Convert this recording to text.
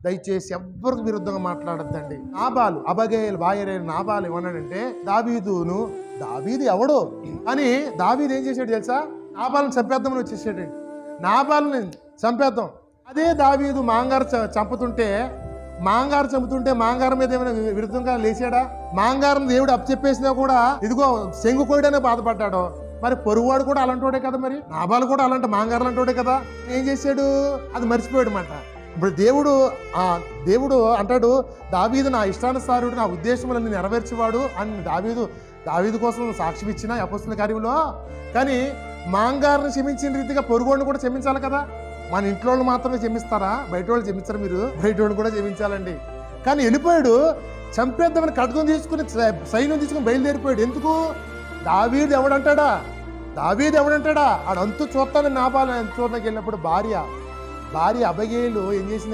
దయచేసి ఎవ్వరికి విరుద్ధంగా మాట్లాడద్దండి. నాబాలు అబగేలు భార్య నాబాలు ఏమన్నాడంటే, దావీదు ఎవడో అని దావీదు ఏం చేశాడు తెలుసా? నాబాలను చంపేద్దామని వచ్చేసాడు. నాబాలని చంపేద్దాం. అదే దావీదు మాంగారు చంపుతుంటే మాంగారు మీద ఏమైనా విరుద్ధంగా లేచాడా? మాంగారం దేవుడు అప్పచెప్పేసినా కూడా ఇదిగో శంగు కోయడనే బాధపడ్డాడు. మరి పొరుగువాడు కూడా అలాంటోడే కదా, మరి నాబాలు కూడా అలాంటి మాంగారు అలాంటోడే కదా. ఏం చేశాడు? అది మర్చిపోయాడు మాట. ఇప్పుడు దేవుడు అంటాడు, దావీదు నా ఇష్టానుసారుడు, నా ఉద్దేశములను నెరవేర్చేవాడు అని దావీదు కోసం సాక్ష్యం ఇచ్చిన అపొస్తలుల కార్యంలో. కానీ మాంగారుని క్షమించిన రీతిగా పొరుగువాడిని కూడా క్షమించాలి కదా. మన ఇంట్లో వాళ్ళు మాత్రమే క్షమిస్తారా? బయట వాళ్ళు క్షమించరు. మీరు బయట వాళ్ళు కూడా క్షమించాలండి. కానీ వెళ్ళిపోయాడు, చంపేద్దామని ఖడ్గం తీసుకుని సైన్యం తీసుకుని బయలుదేరిపోయాడు. ఎందుకు? దావీదు ఎవడంటాడా ఆడంతు చూస్తానని నాబాలు చూడడానికి వెళ్ళినప్పుడు భార్య అబగేలు ఏం చేసింది?